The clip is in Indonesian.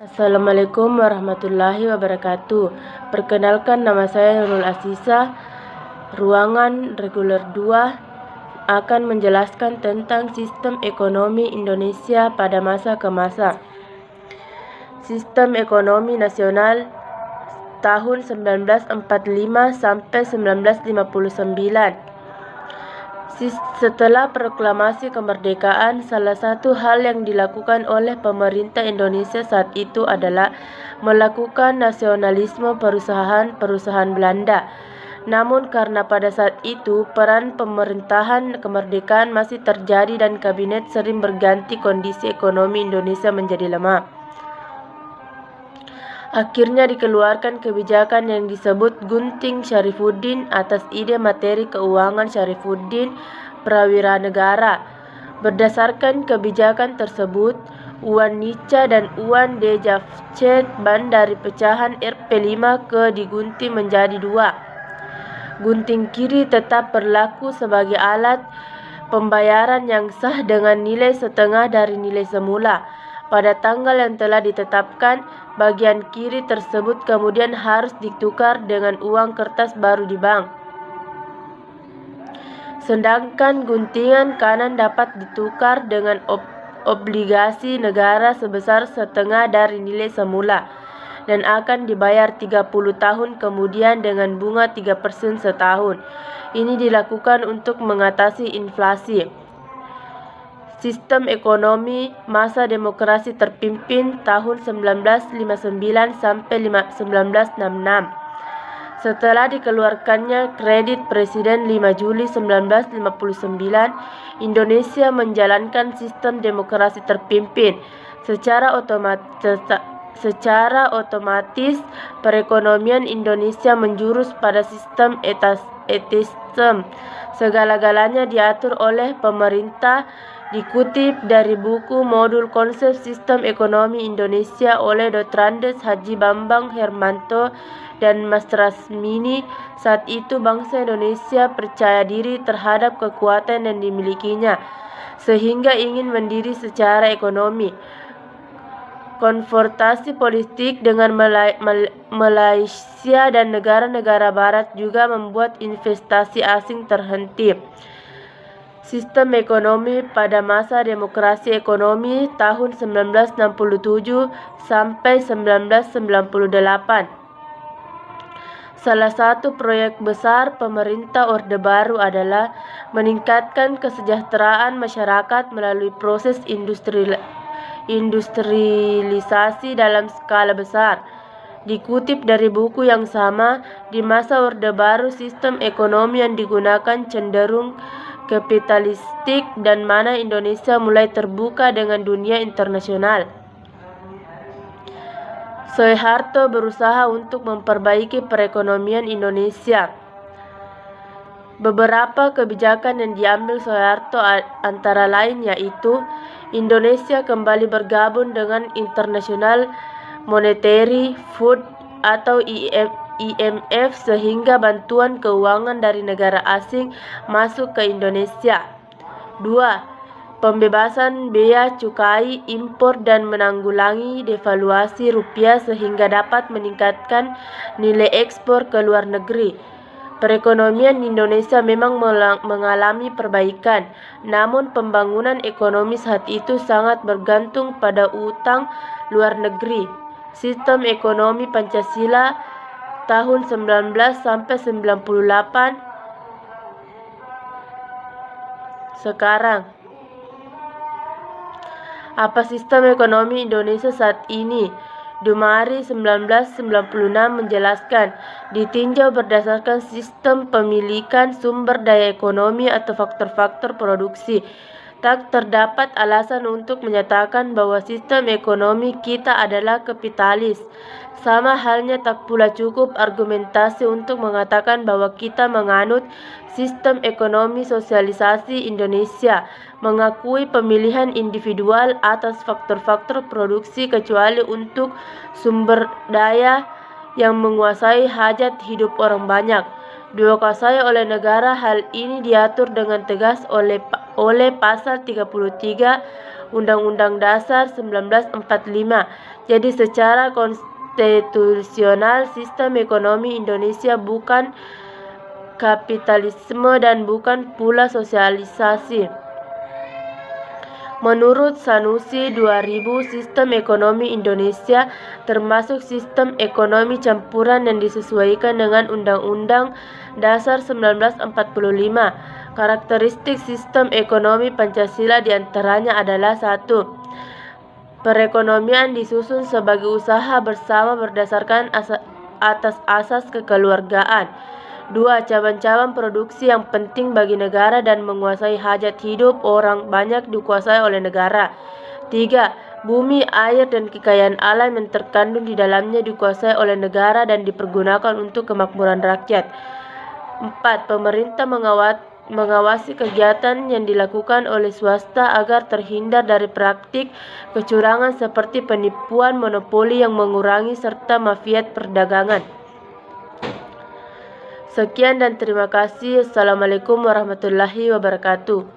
Assalamualaikum warahmatullahi wabarakatuh. Perkenalkan, nama saya Nurul Asisa. Ruangan reguler 2 akan menjelaskan tentang sistem ekonomi Indonesia pada masa ke masa. Sistem ekonomi nasional tahun 1945 sampai 1959. Setelah proklamasi kemerdekaan, salah satu hal yang dilakukan oleh pemerintah Indonesia saat itu adalah melakukan nasionalisme perusahaan Belanda. Namun karena pada saat itu peran pemerintahan kemerdekaan masih terjadi dan kabinet sering berganti, kondisi ekonomi Indonesia menjadi lemah. Akhirnya dikeluarkan kebijakan yang disebut Gunting Syarifuddin atas ide materi keuangan Syarifuddin Prawiranegara. Berdasarkan kebijakan tersebut, uang nica dan uang Dejavcet dari pecahan Rp5 digunting menjadi 2. Gunting kiri tetap berlaku sebagai alat pembayaran yang sah dengan nilai setengah dari nilai semula. Pada tanggal yang telah ditetapkan, bagian kiri tersebut kemudian harus ditukar dengan uang kertas baru di bank. Sedangkan guntingan kanan dapat ditukar dengan obligasi negara sebesar setengah dari nilai semula dan akan dibayar 30 tahun kemudian dengan bunga 3% setahun. Ini dilakukan untuk mengatasi inflasi. Sistem ekonomi masa demokrasi terpimpin tahun 1959 sampai 1966. Setelah dikeluarkannya kredit Presiden 5 Juli 1959, Indonesia menjalankan sistem demokrasi terpimpin. Secara otomatis perekonomian Indonesia menjurus pada sistem etasisme. Segala-galanya diatur oleh pemerintah. Dikutip dari buku Modul Konsep Sistem Ekonomi Indonesia oleh Dotrandes Haji Bambang Hermanto dan Mas Rasmini, saat itu bangsa Indonesia percaya diri terhadap kekuatan yang dimilikinya, sehingga ingin mandiri secara ekonomi. Konfrontasi politik dengan Malaysia dan negara-negara barat juga membuat investasi asing terhenti. Sistem ekonomi pada masa demokrasi ekonomi tahun 1967 sampai 1998. Salah satu proyek besar pemerintah Orde Baru adalah meningkatkan kesejahteraan masyarakat melalui proses industrialisasi dalam skala besar. Dikutip dari buku yang sama, di masa Orde Baru sistem ekonomi yang digunakan cenderung kapitalistik dan mana Indonesia mulai terbuka dengan dunia internasional. Soeharto berusaha untuk memperbaiki perekonomian Indonesia. Beberapa kebijakan yang diambil Soeharto antara lain yaitu Indonesia kembali bergabung dengan International Monetary Fund atau IMF sehingga bantuan keuangan dari negara asing masuk ke Indonesia. 2. Pembebasan bea cukai impor dan menanggulangi devaluasi rupiah sehingga dapat meningkatkan nilai ekspor ke luar negeri. Perekonomian Indonesia memang mengalami perbaikan, namun pembangunan ekonomi saat itu sangat bergantung pada utang luar negeri. Sistem ekonomi Pancasila tahun 19 sampai 98. Sekarang, apa sistem ekonomi Indonesia saat ini? Dumari 1996 menjelaskan, ditinjau berdasarkan sistem pemilikan sumber daya ekonomi atau faktor-faktor produksi. Tak terdapat alasan untuk menyatakan bahwa sistem ekonomi kita adalah kapitalis. Sama halnya tak pula cukup argumentasi untuk mengatakan bahwa kita menganut sistem ekonomi sosialisasi Indonesia, mengakui pemilihan individual atas faktor-faktor produksi kecuali untuk sumber daya yang menguasai hajat hidup orang banyak. Dikuasai oleh negara. Hal ini diatur dengan tegas oleh Pasal 33 Undang-Undang Dasar 1945. Jadi secara konstitusional sistem ekonomi Indonesia bukan kapitalisme dan bukan pula sosialisasi. Menurut Sanusi 2000, sistem ekonomi Indonesia termasuk sistem ekonomi campuran yang disesuaikan dengan Undang-Undang Dasar 1945. Karakteristik sistem ekonomi Pancasila diantaranya adalah 1. Perekonomian disusun sebagai usaha bersama berdasarkan atas asas kekeluargaan. 2. Cabang-cabang produksi yang penting bagi negara dan menguasai hajat hidup orang banyak dikuasai oleh negara. 3. Bumi, air, dan kekayaan alam yang terkandung di dalamnya dikuasai oleh negara dan dipergunakan untuk kemakmuran rakyat. 4. Pemerintah mengawasi kegiatan yang dilakukan oleh swasta agar terhindar dari praktik kecurangan seperti penipuan, monopoli yang mengurangi serta mafia perdagangan. Sekian dan terima kasih. Assalamualaikum warahmatullahi wabarakatuh.